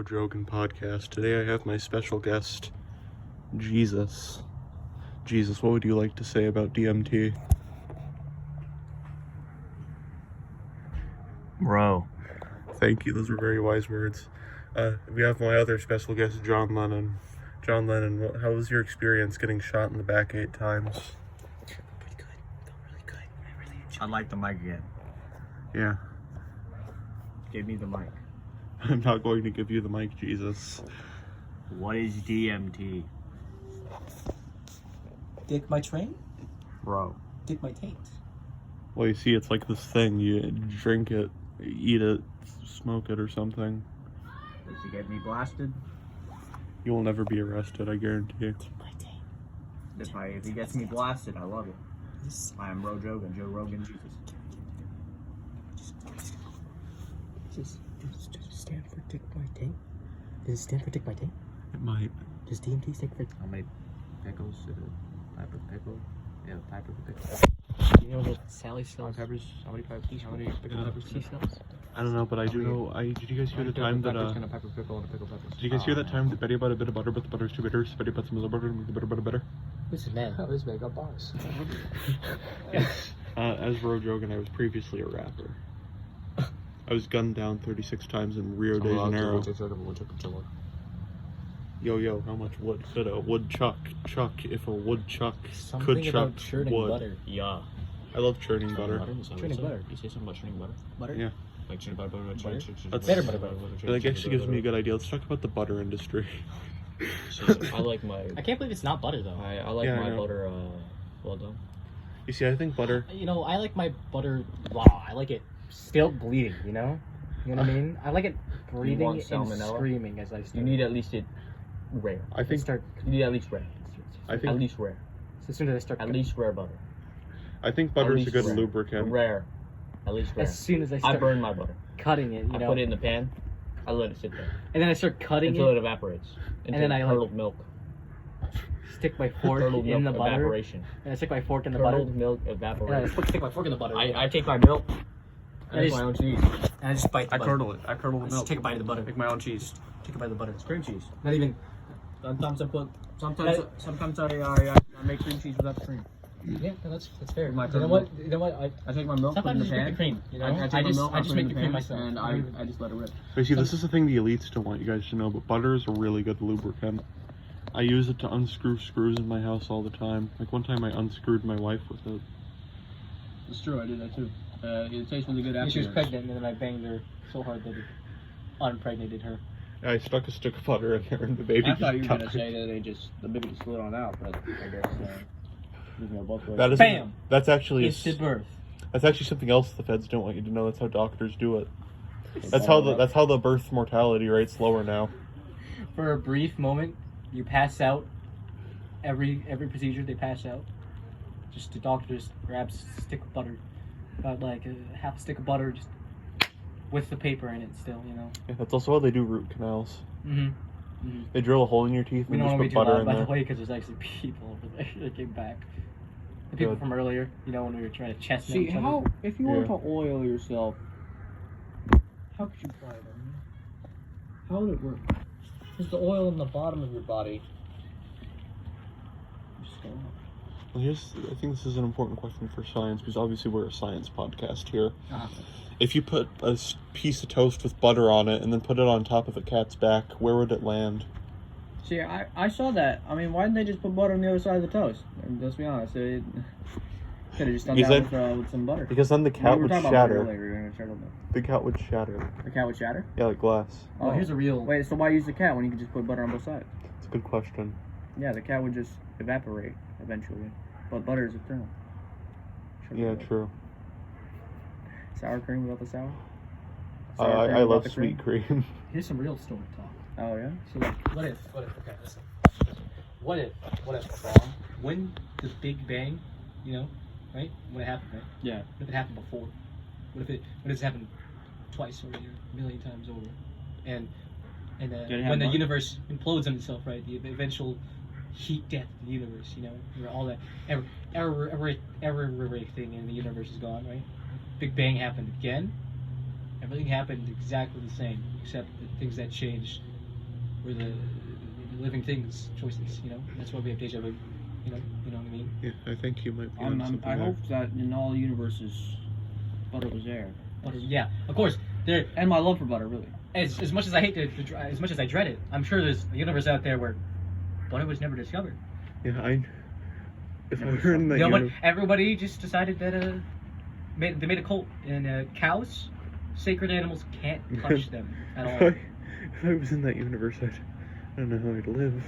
Jogan podcast. Today I have my special guest, Jesus. Jesus, what would you like to say about DMT? Bro. Thank you, those were very wise words. We have my other special guest, John Lennon. John Lennon, how was your experience getting shot in the back 8 times? Pretty good. Felt really good. I really enjoyed I'd like the mic again. Yeah. Give me the mic. I'm not going to give you the mic, Jesus. What is DMT? Dick my train? Bro. Dick my taint. Well, you see, it's like this thing. You drink it, eat it, smoke it or something. Does he get me blasted? You will never be arrested, I guarantee you. Dick my taint. If he gets me blasted, I love it. This I am Jogan, Joe Rogan, Jesus. Does it stand for dick my taint? Does it stand for dick my taint? It might. Does DMT stand for... How many pickles? Is it a type of pickle? Yeah, type of pickle. You know that Sally sells... Peppers? How many pipes? How many pickle peppers? She sells? I don't know, but I do know. Did you guys hear the time that Kind of pepper pickle and a pickle peppers. Did you guys hear that time that Betty bought a bit of butter, but the butter's too bitter, so Betty bought some other butter and made the butter better? Listen, man. Oh, this man got bars. Yes. As Jogan, I was previously a rapper. I was gunned down 36 times in Rio de Janeiro. Yo, how much wood could a woodchuck chuck if a woodchuck could chuck about churning wood? butter. Yeah. I love churning butter. Churning butter. You say something about churning butter? Butter? Yeah. Like churning butter, That's better butter. That actually gives me a good idea. Let's talk about the butter industry. I like my... I can't believe it's not butter, though. I like Yeah, I my know. butter, well done. You see, I think butter... You know, I like my butter raw. I like it still bleeding, you know? You know what I mean? I like it breathing want and salmonella? screaming as I start. You need at least it rare. I think... You need at least rare. I At think... least rare. So as soon as I start... At least rare butter. I think butter is a least good rare. lubricant. Rare. At least rare. As soon as I I start burn my butter. cutting it, you I know? put it in the pan. I let it sit there And then I start cutting until it, it evaporates. Into then I, like, curdled milk. stick my fork Curdled in the milk butter, evaporation. and I stick my fork in the butter, Curdled milk and I evaporation. stick my fork in the butter. I take my milk. I I make just- my own cheese. and I just bite the butter. it. I curdle I the just milk. take a bite of the butter. Make my own cheese. Take a bite of the butter. It's cream cheese. Not even... Sometimes I put. Sometimes I make cream cheese without the cream. Yeah, no, that's fair. My You know what? You know what? I take my milk, put it in Sometimes the I just make pan. the cream, you know? I take my milk, I just put it in make the the cream pan, myself. and I just let it rip. But see, this is the thing the elites don't want you guys to know, but butter is a really good lubricant. I use it to unscrew screws in my house all the time. Like one time I unscrewed my wife with it. It's true, I did that too. It tastes really good Yeah, after. she was pregnant, and then I banged her so hard that it unimpregnated her. I stuck a stick of butter in there and the baby I thought you just were gonna died. say that the baby just slid on out, but I guess you can go both ways. That is Bam! That's actually Instant birth. that's actually something else the feds don't want you to know. That's how doctors do it. That's how the birth mortality rate's lower now. For a brief moment, you pass out. Every procedure, they pass out. Just the doctor just grabs a stick of butter, about like a half a stick of butter, just with the paper in it still, you know. Yeah, that's also how they do root canals. Mm-hmm. They drill a hole in your teeth We and don't just want to be put too butter loud, in by the there. way, because there's actually people over there that came back. The people Good. from earlier, you know, when we were trying to chestnut See each other. how if you Yeah. want to oil yourself, how could you apply it? I mean, how would it work? Because the oil in the bottom of your body. Just go up. Well, I think this is an important question for science because obviously we're a science podcast here. Uh-huh. If you put a piece of toast with butter on it and then put it on top of a cat's back, where would it land? See, I saw that. I mean, why didn't they just put butter on the other side of the toast? And let's be honest, they could have just done Because that with some butter. Because then the We cat were would talking about butter shatter. earlier, we were gonna shatter them. The cat would shatter. The cat would shatter? Yeah, like glass. Oh, here's a real... Wait, so why use the cat when you could just put butter on both sides? It's a good question. Yeah, the cat would just evaporate eventually. But butter is eternal. Yeah, true. Sour cream without the sour? I love sweet cream. Here's some real story talk. Oh, yeah? So like, what if, okay, listen. What if, when the Big Bang, you know, right? When it happened, right? Yeah. What if it happened before? What if it's happened twice over, a million times over? And Did it have when the butter? universe implodes on itself, right? The eventual heat death of the universe, you know, where all that, everything in the universe is gone, right? Big Bang happened again. Everything happened exactly the same, except the things that changed We're the living things choices. You know, that's why we have deja vu. You know what I mean. Yeah, I think you might be on something I there. hope that in all universes, butter was there. Butter, yeah, of course. There, And my love for butter, really. as much as I hate to as much as I dread it, I'm sure there's a universe out there where butter was never discovered. Yeah, if I were in that No, but universe, everybody just decided that they made a cult, and cows, sacred animals, can't touch them at all. if I was in that universe, I don't know how I'd live.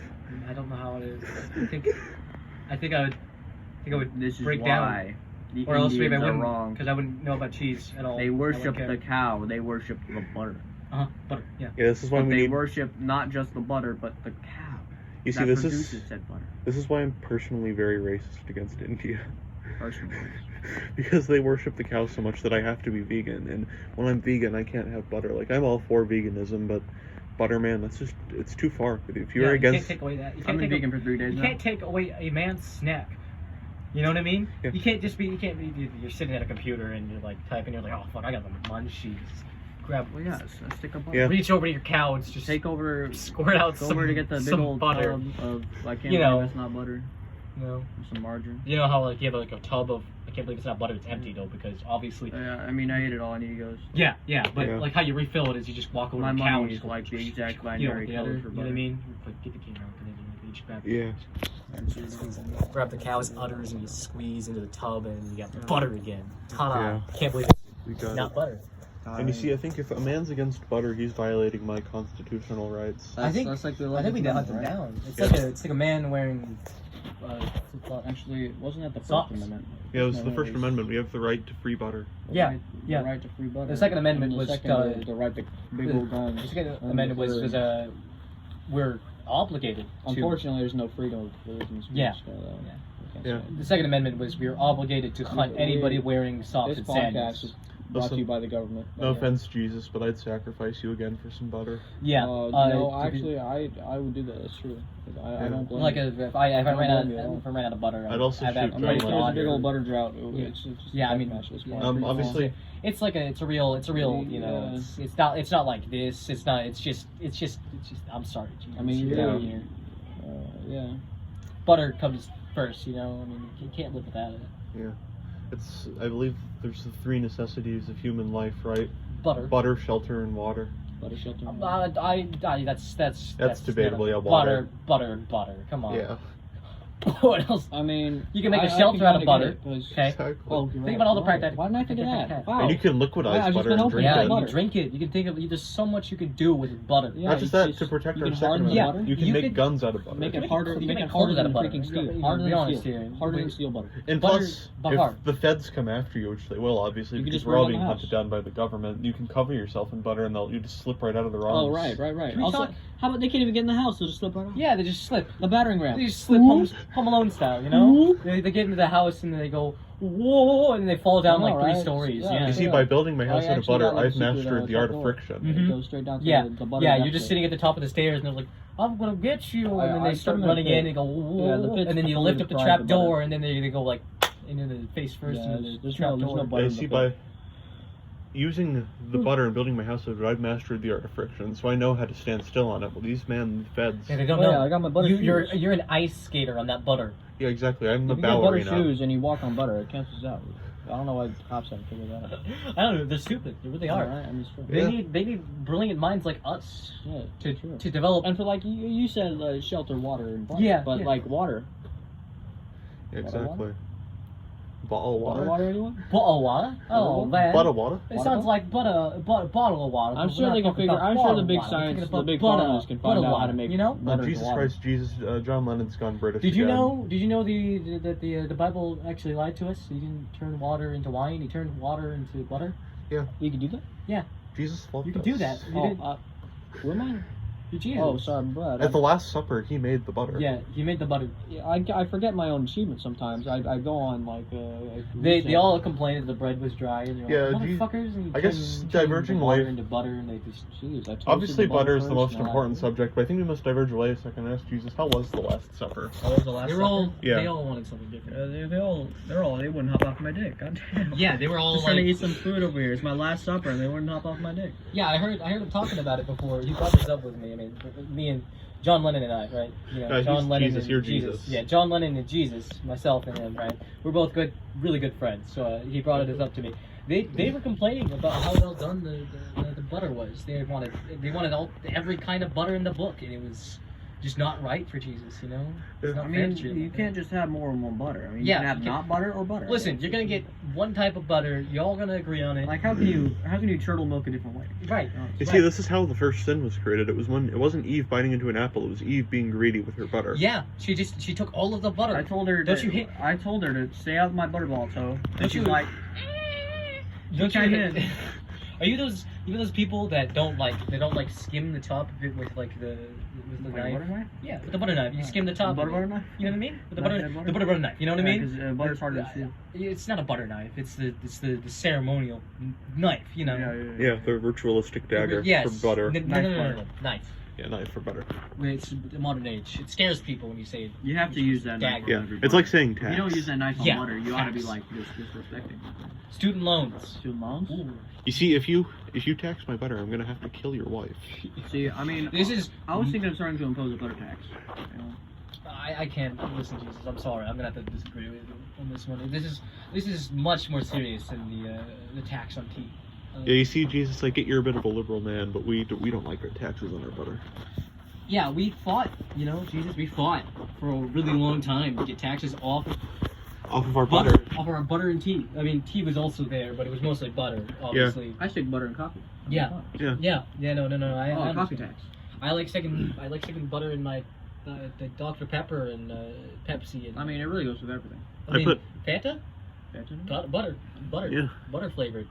I don't know how it is. I think I would This is break down, why the or else maybe I Indians are wouldn't, wrong. because I wouldn't know about cheese at all. They worship the cow. They worship the butter. Butter. Yeah. Yeah, this is why But we they need. worship not just the butter, but the cow. You see, that this produces is said butter. this is why I'm personally very racist against India. Personally. Because they worship the cow so much that I have to be vegan, and when I'm vegan, I can't have butter. Like, I'm all for veganism, but butter, man, it's too far. If you're You against, can't take away that. You I've can't been take vegan for 3 days You now. can't take away a man's snack. You know what I mean? Yeah. You can't just be. You can't be. You're sitting at a computer and you're like typing. You're like, oh fuck, I got the munchies. Grab. Well, yeah, a stick of butter. Yeah. Reach over to your cow and just Take over. squirt out Go some, over to get the big some old butter. tub of. I can't You believe know. it's not butter. You know. And some margarine. You know how like you have like a tub of. I can't believe it's not butter. It's empty though because obviously. Yeah, I mean, I ate it all and he goes. Yeah, but Yeah. like how you refill it is you just walk over My to the cow and money just is like the exact you know, binary the color other, for you know what I butter. mean? Like, get the camera and then you each grab. yeah, Grab the cow's udders and you squeeze into the tub and you got Yeah. butter again. Ta-da! Yeah. Can't believe we it's got not it. butter. And you see, I think if a man's against butter, he's violating my constitutional rights. I think- that's like the I think we 11th hunt them Amendment, right? down. It's Yeah. like a man wearing. Actually, wasn't that the First Socks. Amendment? Yeah, it was No, the First was Amendment. We have the right to free butter. the Yeah, right, yeah. The right to free butter. The Second Amendment And the was, second was the right to big old guns. The Second And Amendment the was third- we're obligated to. Unfortunately, there's no freedom of religion and speech. Yeah. So, Yeah. we can't Yeah. say it. The Second Amendment was we were obligated to hunt anybody wearing socks This and podcast sandals. is brought Listen, to you by the government. No offense, Jesus, but I'd sacrifice you again for some butter. Yeah. No, to be- actually, I would do that. That's true. 'Cause I Yeah. don't blame like you. if I Don't ran blame you at all. out of butter, I'd also I'd have shoot I mean, if John there's a Lennon. big old butter drought, Yeah. it's just Yeah, I a mean, deathmatch at this yeah, point. Obviously, it's a real you know Yeah. it's not like this, it's just I'm sorry, Jesus. I mean, you yeah. know, here. Yeah. Butter comes first, you know. I mean, you can't live without it. I believe there's the 3 necessities of human life, right? Butter. Butter, shelter, and water. Butter shelter. That's debatable, yeah, water. Butter. Come on. Yeah, What else? I mean, You can make a I shelter can out of kinda butter. get it, 'cause- Okay. exactly. Oh, Think right, about all the right. practical- Why didn't I think of that? Wow. And you can liquidize Yeah, I've just butter been and open drink to Yeah, it. you butter. drink it. You can think of there's so much you can do with butter. Yeah, Not just it's that, just- to protect you our can Second harden the Amendment, butter. you can You make could- guns out of butter. Make it make harder. it- You you make can it make harder clothes out than of butter. freaking steel. Be Harder than honest steel. here. Harder than Wait. steel butter. And Butter plus, by if heart. the feds come after you, which they will, obviously, You can because just we're burn all down being the hunted house. down by the government, you can cover yourself in butter and you just slip right out of the rungs. Oh, right. Can we Also, talk- how about they can't even get in the house? They'll just slip right off. Yeah, they just slip. The battering ram. They just slip Home Alone style, you know? They get into the house and then they go, whoa, and they fall down I know, like 3 right? stories. Yeah. Yeah. You see, Yeah. by building my house I out of actually butter, got, like, I've secret, mastered the top art of door. friction. Mhm. It goes straight down to Yeah. the butter. Yeah, next you're just to it. sitting at the top of the stairs and they're like, I'm gonna get you, and then I they start put 'em in a running pit. in and go, whoa, Yeah, the pit's and then you fully lift up the deprived trap of door, butter. and then they go like into the face first, Yeah, and there's trap no door. butter. I in the see, pit. by using the butter and building my house out of it, I've mastered the art of friction, so I know how to stand still on it. Well, these men, feds. Yeah, they don't Oh, know. yeah, I got my butter You're shoes. you're an ice skater on that butter. Yeah, exactly. I'm the If you get butter ballerina. shoes and you walk on butter, it cancels out. I don't know why the cops haven't figured that out. I don't know. They're stupid. They really are. Alright, I mean, it's true. Yeah. They need brilliant minds like us Yeah, to true. to develop. And for like you said, shelter, water, and butter. Yeah, But yeah. like water. Yeah, exactly. Bottle of Water, water? water, anyone? Bottle of water? Oh water? man. Bottle of water? It sounds like bottle of water. I'm but sure we're they not can talking figure. about I'm sure bottle the of big water. We're science, talking the about big butter, farmers can butter find out how to water, make you know? butter into Jesus water. Christ, Jesus, John Lennon's gone British Did you again. know? Did you know that the Bible actually lied to us? He didn't turn water into wine. He turned water into butter. You can do that? Jesus loved You can us. do that. You did. Who am I? You're Jesus. Oh, sorry, I'm bad. At the Last Supper, he made the butter. Yeah, he made the butter. Yeah, I forget my own achievements sometimes. I go on like They all complained that the bread was dry, and Yeah, they're like, gee- motherfuckers. And I guess turned diverging the water away- into butter, and they just. Jeez, I toasted Obviously, the butter is the first, most and I- important subject, but I think we must diverge away a second and ask Jesus, how was the Last Supper? That was the last. They were all. Yeah. They all wanted something different. They wouldn't hop off my dick. God damn. Yeah, they were all Just like. trying to eat some food over here. It's my last supper, and they wouldn't hop off my dick. Yeah, I heard him talking about it before. He brought this up with me, and mean, me and John Lennon and I, right? You know, He's John Lennon Jesus, and you're Jesus. Yeah, John Lennon and Jesus, myself and him, right? We're both really good friends. So he brought this up to me. They were complaining about how well done the butter was. They wanted every kind of butter in the book, and it was just not right for Jesus, you know? It's not I fair mean, to you can't just have more than one butter. I mean, Yeah, you can have you not butter or butter. Listen, you're gonna get one type of butter. Y'all gonna agree on it. Like, how can you turtle milk a different way? Right. You see, this is how the first sin was created. It wasn't Eve biting into an apple. It was Eve being greedy with her butter. Yeah, she took all of the butter. I told her. I told her to stay out of my butterball toe. And she's like, Don't you chime hate- in. Are you those people that don't like skim the top of it with like the Like knife? butter knife? Yeah, with the butter knife. You skim the top. Butter of it. butter knife? You know what I mean? With the Knife, butter? butter knife. You know what I mean? Because butter's harder to chew. It's not a butter knife. It's the ceremonial knife. You know. Yeah, the ritualistic dagger Yes. for butter. No. Knife. Yeah, knife for butter. It's the modern age. It scares people when you say it. You have to use that knife. Dagger. on Yeah, every it's butter. like saying If tax. you don't use that knife on Yeah, butter, you ought to be tax. like disrespecting. Student loans. Student loans? Ooh. You see, if you tax my butter, I'm gonna have to kill your wife. See, I mean, I was thinking of starting to impose a butter tax. You know? I can't listen, Jesus. I'm sorry. I'm gonna have to disagree with you on this one. This is much more serious than the tax on tea. Yeah, you see, Jesus, I get you're a bit of a liberal man, but we don't like our taxes on our butter. Yeah, we fought. You know, Jesus, we fought for a really long time to get taxes off Off of our butter. off of our butter and tea. I mean, tea was also there, but it was mostly butter, obviously. I stick butter in coffee. Yeah. Yeah. Yeah. No. I Coffee tax. I like sticking butter in my the Dr. Pepper and Pepsi and. I mean, it really goes with everything. I put- Fanta. Butter. Yeah. Butter flavored.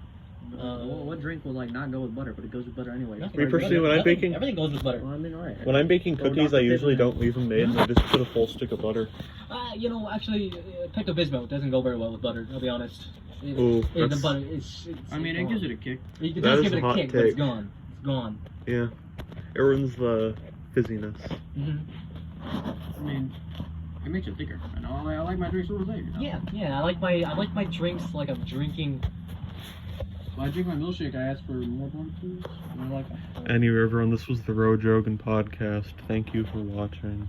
What drink will like not go with butter, but it goes with butter anyway? Nothing. Me personally, when I'm Nothing. baking- everything goes with butter. Well, I mean, all right. When I'm baking Go cookies, Dr. I usually Pepper. don't leave them made, and I just put a full stick of butter. You know, actually, Pepto Bismol doesn't go very well with butter. I'll be honest. Ooh, The that's- butter, it's I mean, it gives it a kick. It That does is give a it a hot kick, but it's take. gone. It's gone. Yeah. It ruins the fizziness. Mm-hmm. I mean, it makes it thicker. I know. I like my drinks a little thick. You know? Yeah. I like my drinks like I'm drinking. When I drink my milkshake, I ask for more bun, please. And I like that. Anyway, everyone, this was the Jogan podcast. Thank you for watching.